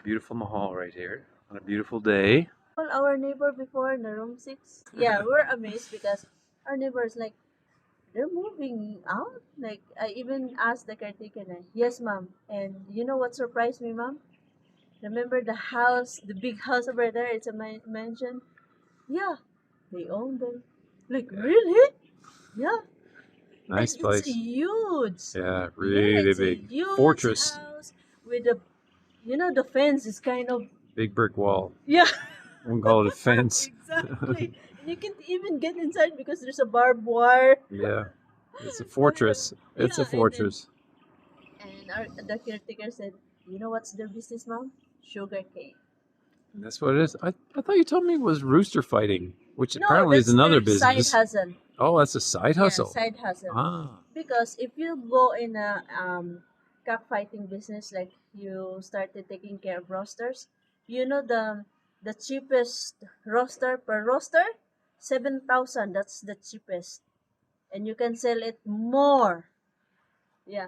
Beautiful mahal right here on a beautiful day. Our neighbor before in the room 6. Yeah, we're amazed because our neighbors like they're moving out. Like I even asked the caretaker, yes, ma'am. And you know what surprised me, ma'am? Remember the house, the big house over there? It's a mansion. Yeah, they own them. Like really? Yeah, and Nice it's place. huge. Yeah, Yeah, really it's a big. huge Fortress. house with the fence is kind of Big brick wall. yeah. I wouldn't call it a fence. Exactly. And you can't even get inside because there's a barbed wire. Yeah, it's a Yeah, fortress. It's a fortress. the caretaker said, you know what's their business, mom? Sugar cane. And that's what it is. I thought you told me it was rooster fighting, which No, apparently is that's another their side business. hustle. Oh, that's a side Yeah, hustle. side hustle. Ah, Because if you go in a cockfighting business, like you started taking care of rosters, you know the cheapest roster per roster, 7,000. That's the cheapest, and you can sell it more. Yeah,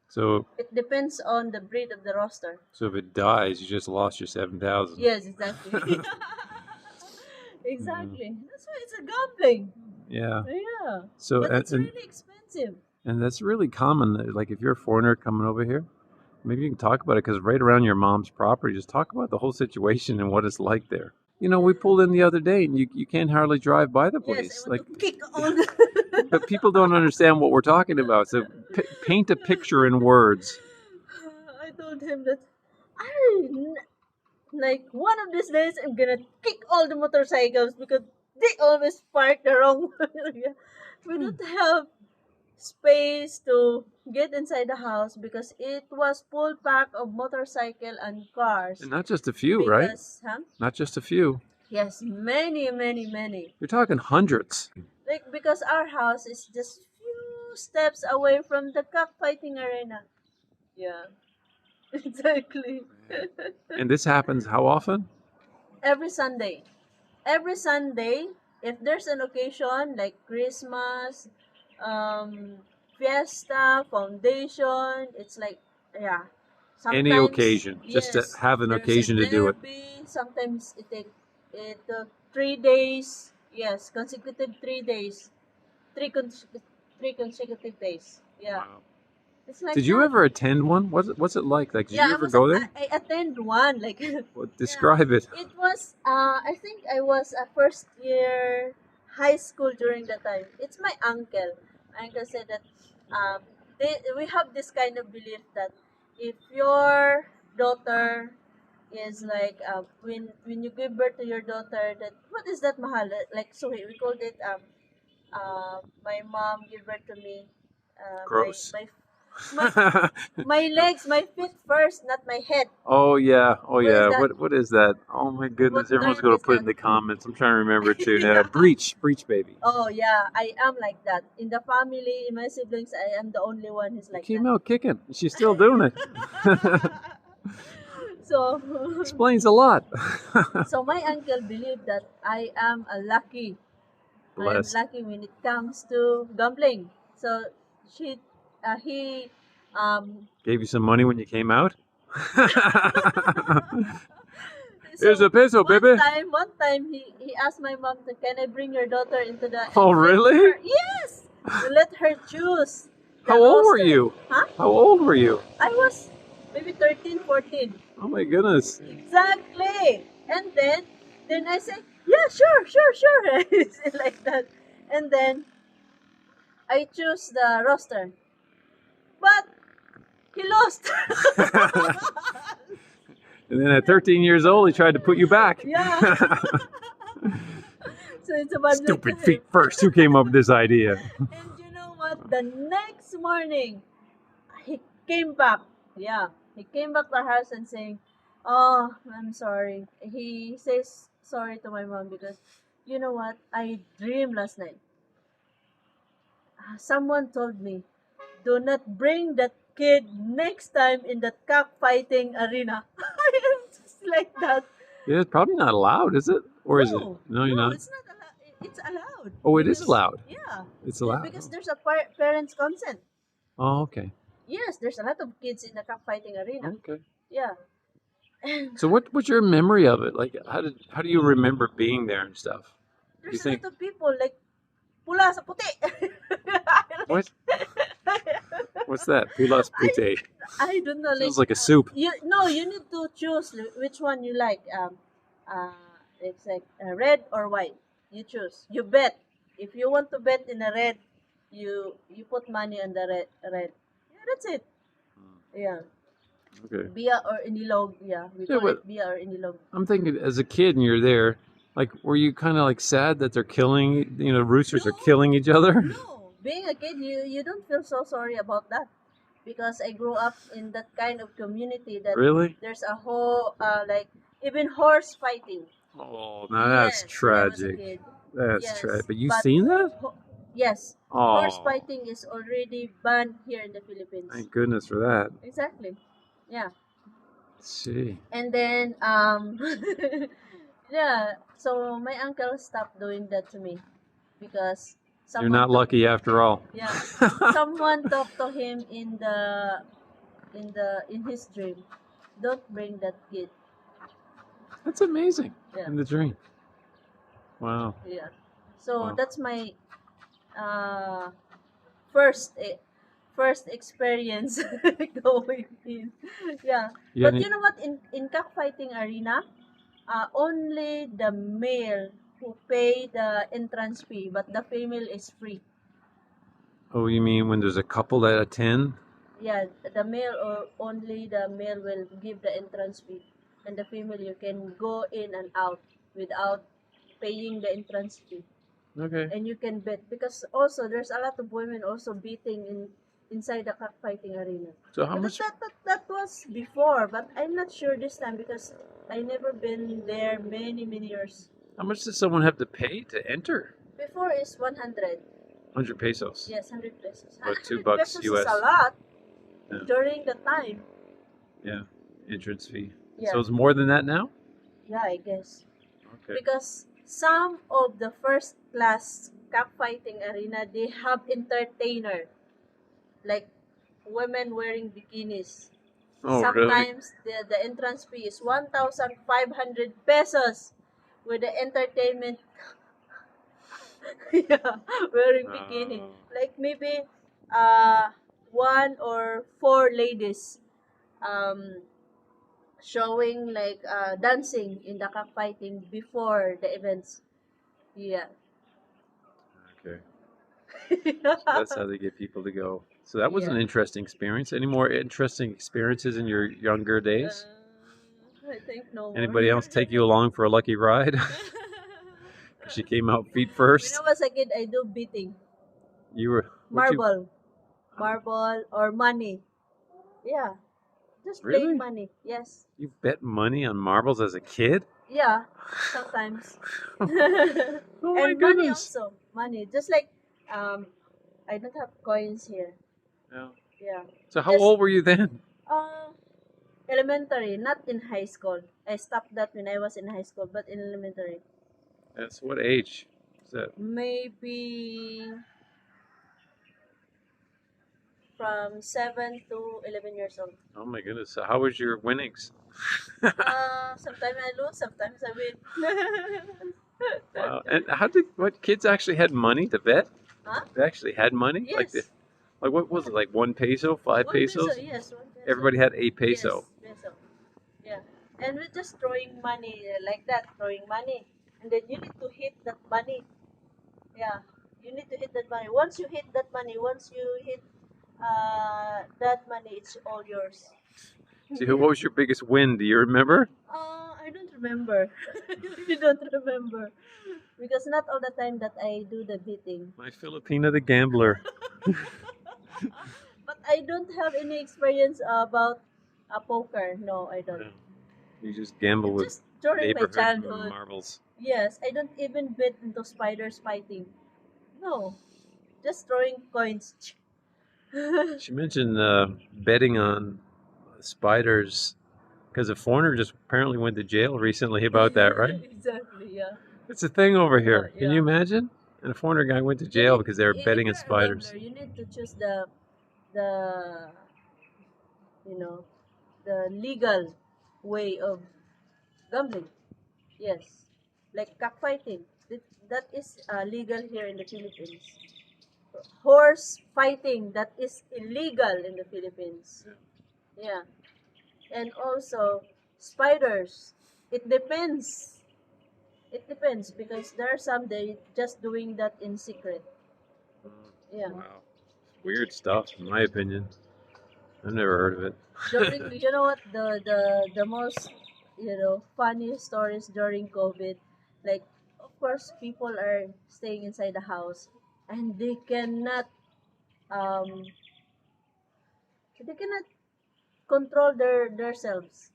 so it depends on the breed of the roster. so if it dies, you just lost your 7,000. Yes, exactly. Exactly. That's why it's a gambling. Yeah. Yeah, So but it's really expensive. and that's really common. Like if you're a foreigner coming over here, maybe you can talk about it because right around your mom's property, just talk about the whole situation and what it's like there. We pulled in the other day and you can't hardly drive by the Yes, place. I Like, want to kick on. but people don't understand what we're talking about. So paint a picture in words. I told him that I like one of these days I'm gonna kick all the motorcycles because they always park the wrong area. We don't have space to get inside the house because it was full pack of motorcycle and cars. And not just a few, right? Because, huh? Not just a few. Yes, many, many, many. You're talking hundreds. Like because our house is just few steps away from the cockfighting arena. Yeah, exactly. And this happens how often? Every Sunday. Every Sunday, if there's an occasion like Christmas, um, fiesta, foundation, it's like, yeah. Any Sometimes, occasion, just to yes, have an there's a occasion to do it. derby. Sometimes it took 3 days. Yes, consecutive 3 days. Three consecutive days. Yeah, Wow. it's like Did you that. ever attend one? What's it like? Like, did Yeah, you ever go there? I attend one like Well, yeah. describe it. It was I think I was a first year high school during that time. It's my uncle. My uncle said that um we have this kind of belief that if your daughter is like when you give birth to your daughter, that what is that mahal, like, so we called it my mom gave birth to me, Gross. my my legs, my feet first, not my head. Oh yeah, oh What is yeah. that? What is that? Oh my What goodness! Everyone's term gonna is put it that? in the comments. I'm trying to remember it too now. Yeah. Breach, baby. Oh yeah, I am like that. In the family, in my siblings, I am the only one who's You like came that. out kicking. She's still doing it. So, Explains a lot. so my uncle believed that I am a lucky. I am Blessed. lucky when it comes to gambling. So she, he, Gave you some money when you came out. Here's so a peso, baby. one time he asked my mom to, can I bring your daughter into the Oh and let really? her, yes, let her choose the How old were roster. you? Huh? How old were you? I was maybe 13, 14. Oh my goodness. Exactly. And then I say, yeah, sure, sure, sure. I say like that. And then I choose the roster. But he lost. And then at 13 years old, he tried to put you back. Yeah. So it's a bad luck to Stupid him. feet first. Who came up with this idea? And you know what? The next morning, he came back. Yeah. He came back to our house and saying, oh, I'm sorry. He says sorry to my mom because, you know what? I dreamed last night. Someone told me, do not bring that kid next time in that cockfighting arena. I am just like that. Yeah, it's probably not allowed, is it? Or is it? No, you're not. It's not allowed. It's allowed. Oh, it is Because, allowed. yeah. It's allowed. Because there's a parents' consent. Oh, okay. Yes, there's a lot of kids in the cockfighting arena. Okay. Yeah. And So what's your memory of it? Like how do you remember being there and stuff? You there's a think lot of people like pula sa puti. what? What's that? Pulas I pute. I don't know, like Sounds like a soup. you no, you need to choose which one you like. Uh, it's like red or white. You choose. You bet. If you want to bet in a red, you put money on the red. Yeah, that's it. Yeah, Okay. Bia or inilog. Yeah, we Yeah, call but it Bia or inilog. I'm thinking as a kid and you're there, like were you kind of like sad that they're killing, roosters are No, killing each other? no. Being a kid, you don't feel so sorry about that because I grew up in that kind of community that Really? there's a whole like even horse fighting. Oh, now that's Yes, when I was a tragic. kid. That's tragic. Yes, But you but seen that? yes, horse Oh, fighting is already banned here in the Philippines. thank goodness for that. Exactly. Yeah. Let's see. And then yeah, so my uncle stopped doing that to me because You're someone not took lucky after all. yeah, someone talked to him in his dream. Don't bring that kid. That's amazing. Yeah. In the dream. Wow. Yeah. So Wow. that's my uh first first experience going in. Yeah. You had But you any, know what? In cockfighting arena, only the male who pay the entrance fee, but the female is free. oh, you mean when there's a couple that attend? Yeah, the male or only the male will give the entrance fee, and the female you can go in and out without paying the entrance fee. Okay. And you can bet because also there's a lot of women also beating inside the cockfighting arena. So how But much that was before, but I'm not sure this time because I never been there many years. how much does someone have to pay to enter? Before is 100. 100 pesos. Yes, 100 pesos. About 2 100 bucks pesos is a US. lot Yeah. during the time. Yeah. Entrance fee. Yeah. So it's more than that now? Yeah, I guess. Okay. Because some of the first class cockfighting arena they have entertainer like women wearing bikinis. Oh, really? Sometimes the entrance fee is 1,500 pesos with the entertainment yeah, wearing bikini. Oh. Like maybe uh one or four ladies um showing like dancing in the cockfighting before the events. Yeah. Okay. So that's how they get people to go. So that was an Yeah. interesting experience. Any more interesting experiences in your younger days? I think no more. Anybody else take you along for a lucky ride? She came out feet When I first. was a kid, I do beating. You were what you Marble. Marble or money. Yeah. Just playing really? money. Yes. You bet money on marbles as a kid? Yeah. Sometimes. Oh my And money goodness. also. Money. Just like um I don't have coins here. Yeah. Yeah. So how Just old were you then? uh elementary, not in high school. I stopped that when I was in high school, but in elementary. That's what age? Is that Maybe from 7 to 11 years old. oh my goodness. So how was your winnings? Sometimes I lose, sometimes I win. Wow. And how did what kids actually had money to bet? Huh? They actually had money? Yes. Like what was it, like 1 peso, 5 pesos? Yes, 1 peso. Everybody had a peso. Yes, peso. Yeah. And we're just throwing money like that, throwing money. And then you need to hit that money. Yeah. You need to hit that money. Once you hit that money, once you hit that money, it's all yours. See, what was your biggest win? Do you remember? I don't remember. I really don't remember. Because not all the time that I do the beating. My Filipina the gambler. But I don't have any experience about a poker. No, I don't. Yeah. You just gamble with Just during my neighborhood childhood. marbles. Yes, I don't even bet into spiders fighting. No, just throwing coins. She mentioned betting on spiders because a foreigner just apparently went to jail recently about that, right? Exactly, yeah. It's a thing over here. Can you Yeah. imagine? And a foreigner guy went to You jail need, because they were if betting on you're a spiders. gambler, you need to choose the you know the legal way of gambling. Yes, like cockfighting. That is legal here in the Philippines. Horse fighting, that is illegal in the Philippines. Yeah, and also spiders. It depends. It depends because there are some they just doing that in secret. Yeah. Wow. Weird stuff, in my opinion. I've never heard of it. During you know what the most funny stories during COVID, like of course people are staying inside the house and um they cannot control themselves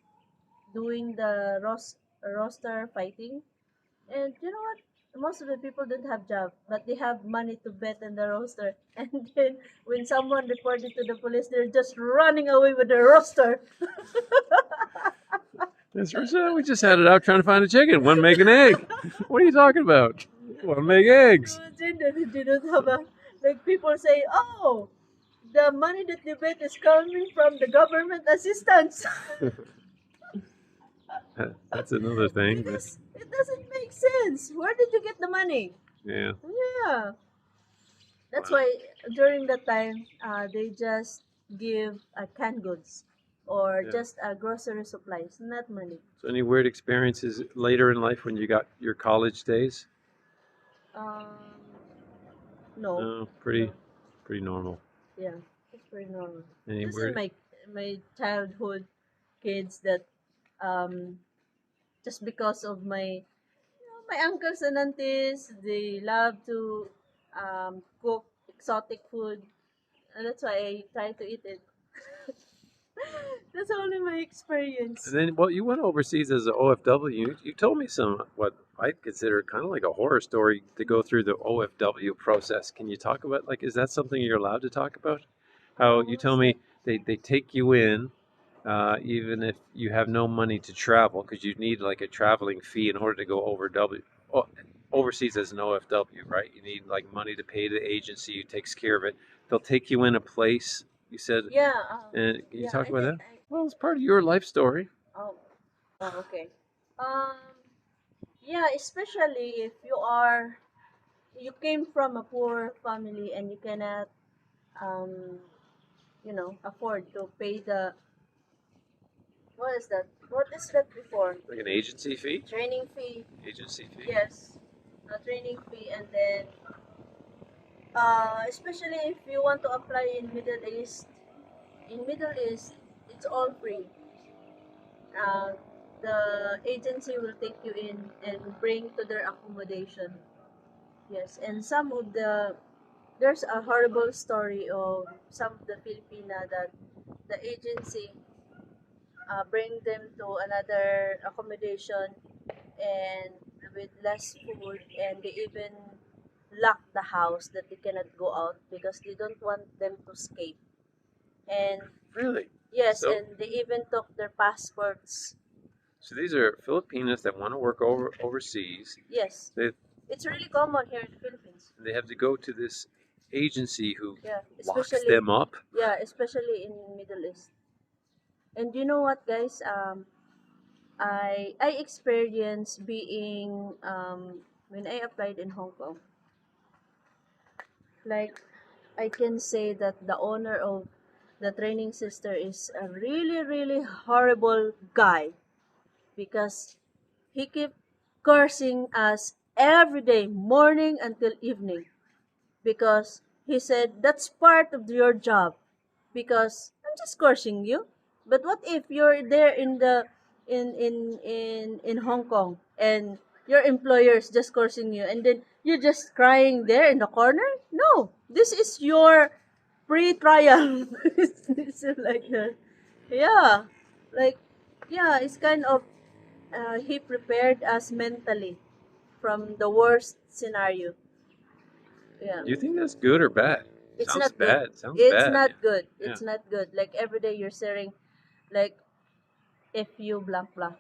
doing the roster fighting. And you know what? Most of the people don't have job, but they have money to bet on the roster. And then when someone reported to the police, they're just running away with the roster. That's we just had it out trying to find a chicken. One make an egg. What are you talking about? One make eggs. Imagine that they don't have a, like people say, oh, the money that they bet is coming from the government assistance. That's another thing. It doesn't make sense. Where did you get the money? Yeah. Yeah. That's Wow. why during that time, they just give canned goods or Yeah. just grocery supplies, not money. So any weird experiences later in life when you got your college days? Um, no, No, no, pretty normal. yeah, it's pretty normal. Any Just in weird? my childhood kids that um just because of my uncles and aunties, they love to cook exotic food, and that's why I try to eat it. That's only my experience. And then, well, you went overseas as an OFW. You told me some what I consider kind of like a horror story to go through the OFW process. Can you talk about like is that something you're allowed to talk about? How you What's told that? me they take you in even if you have no money to travel because you need like a traveling fee in order to go overseas as an OFW, right? You need like money to pay the agency who takes care of it. They'll take you in a place. You said, Yeah, and can you yeah. talk about that? Well, it's part of your life story. Oh, okay. Um, yeah, especially if you came from a poor family and you cannot, um, afford to pay the, what is that? What is that before? Like an agency fee? Training fee. Agency fee? Yes, a training fee, and then, especially if you want to apply in Middle East, it's all free. uh, the agency will take you in and bring to their accommodation. Yes, and there's a horrible story of some of the Filipina that the agency bring them to another accommodation and with less food, and they even lock the house that they cannot go out because they don't want them to escape. And Really? yes, So, and they even took their passports. so these are Filipinos that want to work overseas. Yes, They it's really common here in the Philippines. they have to go to this agency who Yeah, locks especially them up. especially in Middle East. And you know what, guys? I experienced being when I applied in Hong Kong. Like I can say that the owner of the training center is a really really horrible guy because he kept cursing us every day, morning until evening, because he said that's part of your job, because I'm just cursing you. But what if you're there in Hong Kong and your employer is just cursing you and then you're just crying there in the corner? No, this is your pre-trial. It's like that. Yeah, like yeah, it's kind of he prepared us mentally from the worst scenario. Yeah. Do you think that's good or bad? It's Sounds not good. bad. Sounds It's bad. not good. Yeah. It's not good. Like every day you're staring, like if you blank blank.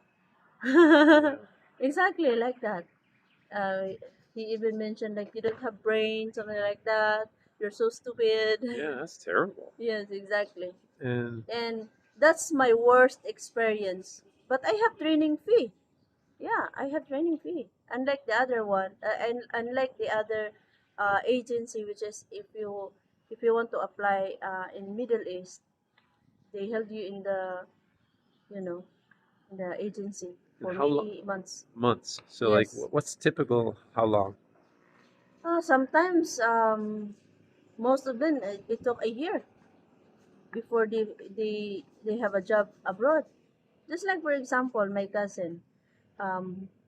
Yeah. Exactly like that. He even mentioned like you don't have brain, something like that. You're so stupid. Yeah, that's terrible. Yes, exactly. And And that's my worst experience. But I have training fee. Yeah, I have training fee. Unlike the other one, and unlike the other agency, which is if you want to apply in Middle East, they held you in the you know in the agency And for how long? many months. Months. So like, Yes. what's typical? How long? Sometimes most of them it took a year before they have a job abroad. Just like for example, my cousin.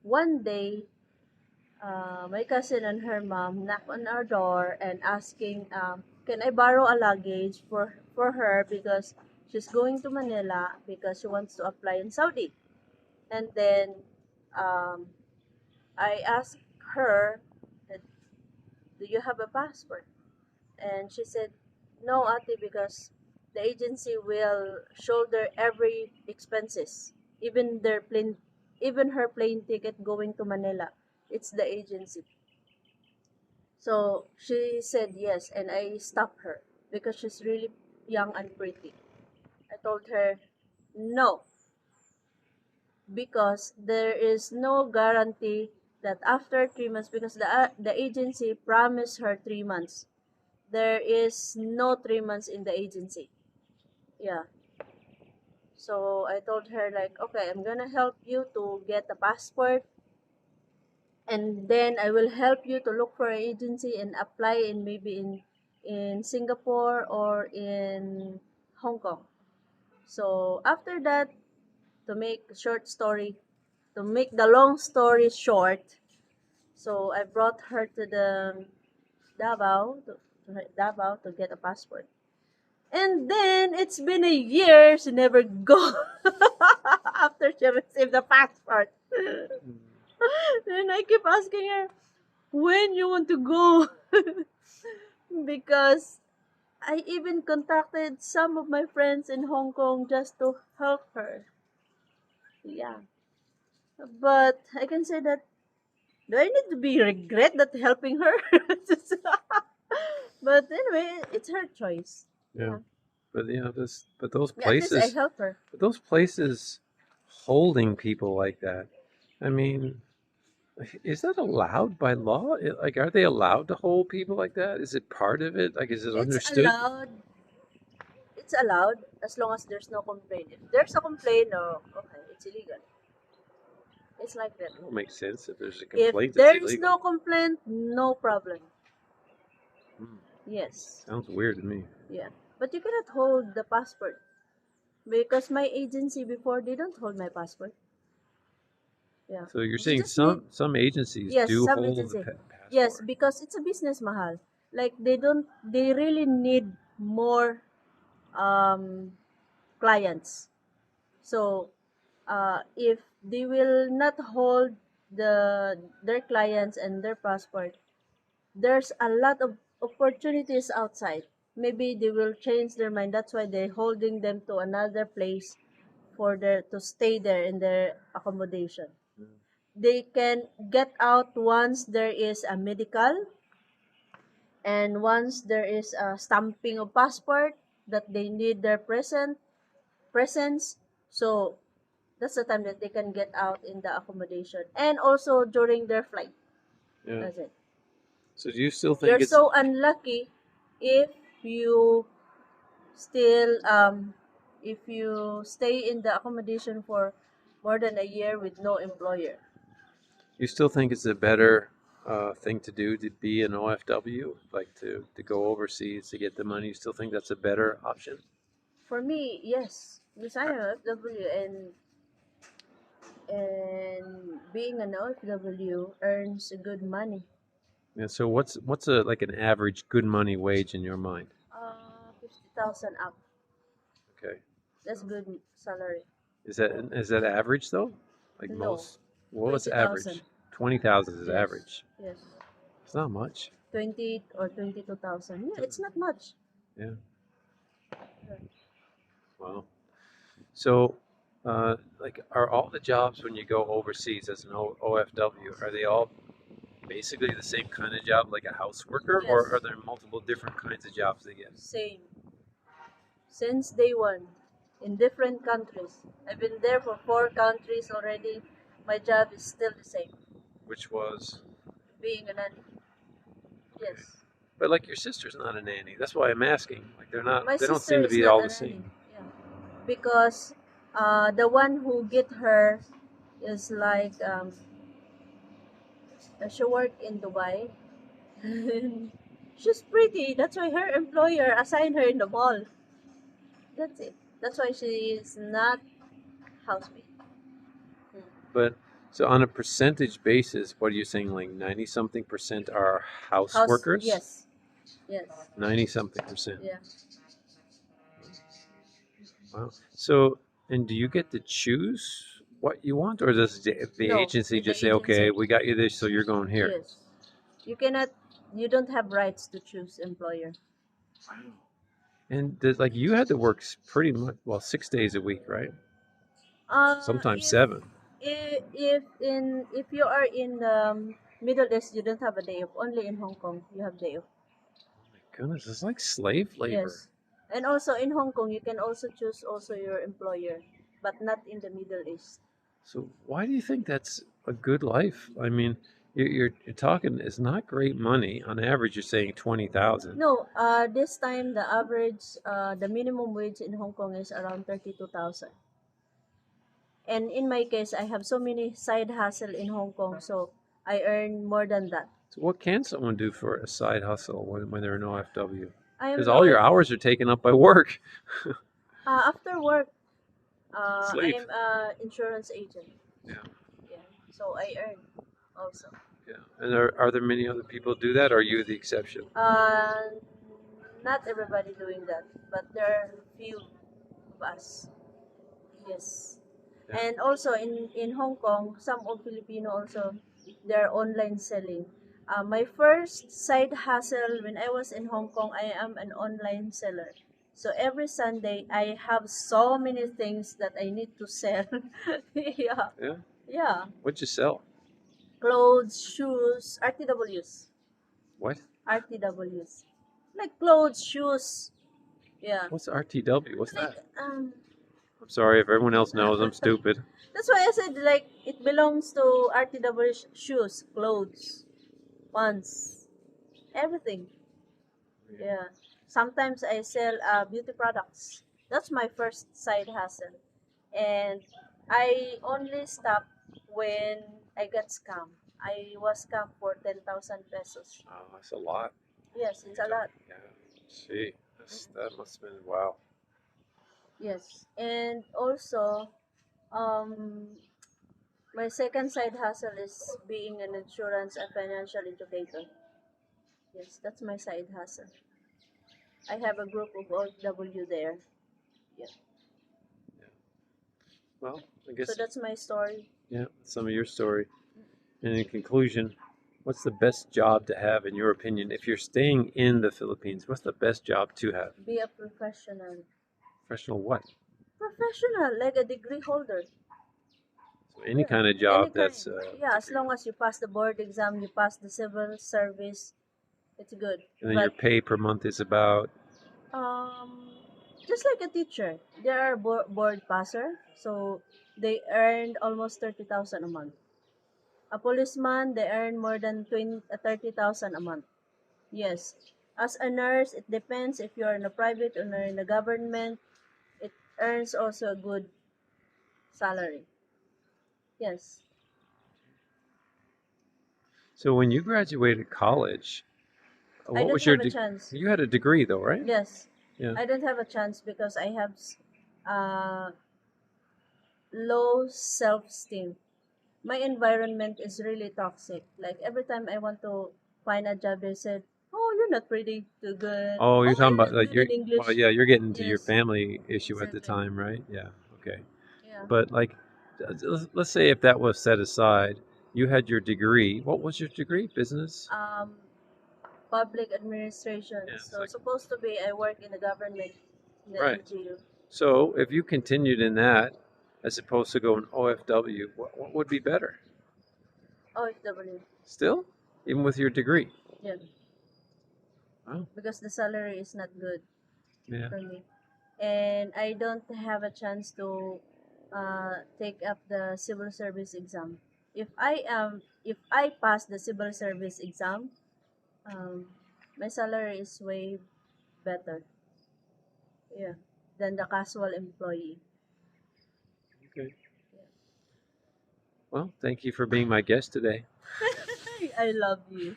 One day my cousin and her mom knocked on our door and asking, can I borrow a luggage for her because she's going to Manila because she wants to apply in Saudi. And then um, I asked her, do you have a passport? And she said, no, ate, because the agency will shoulder every expenses, even their plane, even her plane ticket going to Manila. It's the agency. So she said yes, and I stopped her because she's really young and pretty. I told her no, because there is no guarantee that after 3 months, because the agency promised her 3 months. There is no 3 months in the agency. Yeah. So I told her like, okay, I'm gonna help you to get a passport, and then I will help you to look for an agency and apply in maybe in Singapore or in Hong Kong. So after that, to make a short story, to make the long story short, so I brought her to the Davao to get a passport. And then it's been a year, she never go after she received the passport. Then I keep asking her, when you want to go? Because I even contacted some of my friends in Hong Kong just to help her. Yeah. But I can say that, do I need to be regret that helping her? But anyway, it's her choice. Yeah. Yeah. But but those Yeah, at least I places, help her. but those places holding people like that. I mean, is that allowed by law? Like, are they allowed to hold people like that? Is it part of it? Like, is it It's understood? allowed. It's allowed as long as there's no complaint. If there's a complaint, no, okay, it's illegal. It's like that. That don't make sense. If there's a If complaint, it's there is illegal. no complaint, no problem. Hmm. Yes. Sounds weird to me. Yeah. But you cannot hold the passport because my agency before they don't hold my passport. Yeah. So you're You saying just need some agencies yes, do some hold the agency. Yes, passport? because it's a business mahal. Like they really need more um clients. So if they will not hold their clients and their passport, there's a lot of opportunities outside. Maybe they will change their mind. That's why they're holding them to another place for their to stay there in their accommodation. They can get out once there is a medical and once there is a stamping of passport that they need their presence. So that's the time that they can get out in the accommodation and also during their flight. Yeah. That's it. So do you still think You're it's so unlucky if you still if you stay in the accommodation for more than a year with no employer. a better thing to do to be an OFW, like to go overseas to get the money? You still think that's a better option? For me, yes, because I am FW and being an OFW earns good money. Yeah. So what's a like an average good money wage in your mind? 50,000 up. Okay. That's good salary. Is that average though? Like No, most, what was 20,000. average? 20,000 is Yes, average. yes. It's not much. 20 or 22,000. Yeah, it's not much. Yeah. Wow. So, like, are all the jobs when you go overseas as an OFW, are they all basically the same kind of job, like a house worker, or are Yes, there multiple different kinds of jobs they get? same. Since day one. in different countries. I've been there for 4 countries already. My job is still the same, Which was being a nanny. okay. Yes. But like your sister's not a nanny. That's why I'm asking. Like they're not. My They don't sister seem to is be not all a the nanny. same. Yeah. Because the one who get her is like she worked in Dubai. She's pretty. That's why her employer assigned her in the mall. That's it. That's why she is not housemaid. Hmm. But so on a percentage basis, what are you saying? Like 90 something percent are house House, workers? yes, yes, 90 something percent. yeah. Wow. So, and do you get to choose what you want, or does the No, agency the just say, okay, agency, we got you this, so you're going here? yes. You cannot, you don't have rights to choose employer. Wow. And does, like you had to work pretty much, well, 6 days a week, right? Sometimes If seven. if you are in Middle East, you don't have a day off. Only in Hong Kong you have day off. Goodness, it's like slave labor. Yes, and also in Hong Kong you can also choose also your employer, but not in the Middle East. So why do you think that's a good life? I mean, you're talking, it's not great money. On average, you're saying 20,000. No, this time the average, the minimum wage in Hong Kong is around 32,000. And in my case, I have so many side hustle in Hong Kong, so I earn more than that. So what can someone do for a side hustle when they're in OFW? I am Because an all your OF. hours are taken up by work. After work, I Sleep. am a insurance agent. Yeah, Yeah, so I earn also. yeah. And are there many other people who do that, or are you the exception? Not everybody doing that, but there are few of us. Yes. Yeah. And also in Hong Kong, some of Filipino also, they're online selling. My first side hustle when I was in Hong Kong, I am an online seller. So every Sunday, I have so many things that I need to sell. Yeah, Yeah. yeah. What'd you sell? Clothes, shoes, RTWs, What? RTWs. Like clothes, shoes. Yeah. What's RTW? What's Like that? I'm sorry if everyone else knows. I'm that's stupid. why I said like it belongs to RTW shoes, clothes, pants, everything. Yeah. Sometimes I sell beauty products. That's my first side hustle. And I only stopped when I got scammed. I was scammed for 10,000 pesos. Oh, that's a lot. Yes, it's a lot. Yeah. Gee, that must have been wow. Yes. And also, um, my second side hustle is being an insurance and financial educator. Yes, that's my side hustle. I have a group of OFW there. Yeah. Yeah. Well, I So guess that's my story. yeah. Some of your story. And in conclusion, what's the best job to have in your opinion? If you're staying in the Philippines, what's the best job to have? Be a professional. Professional what? Professional, like a degree holder. So any Yeah. kind of Any job kind. that's Yeah, as long as you pass the board exam, you pass the civil service, it's good. and then your But pay per month is about um, just like a teacher, there are board passer, so they earned almost 30,000 a month. A policeman, they earn more than 30,000 a month. Yes. As a nurse, it depends if you're in a private or in the government. It earns also a good salary. Yes. so when you graduated college, I what don't was your have a chance. you had a degree though, right? Yes. Yeah. I don't have a chance because I have uh, low self-esteem. My environment is really toxic. Like every time I want to find a job, they said, "Oh, you're not pretty too good. Oh, you're Oh, talking you're about not like good you're in well, English." yeah, you're getting to your Yes, family issue at the exactly. time, right? Yeah. Okay. Yeah. But like, let's say if that was set aside, you had your degree. What was your degree? Business. Um, Public administration. Yeah. It's So like supposed to be I work in the government, in the right. NGO. So if you continued in that, as opposed to going OFW, what would be better? OFW. Still, even with your degree. Yeah. Wow. Because the salary is not good Yeah. for me. and I don't have a chance to take up the civil service exam. If I pass the civil service exam, um, my salary is way better, yeah, than the casual employee. Okay. Well, thank you for being my guest today. I love you.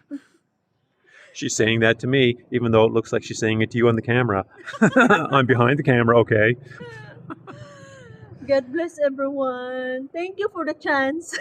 She's saying that to me, even though it looks like she's saying it to you on the camera. I'm behind the camera, okay? God bless everyone. Thank you for the chance.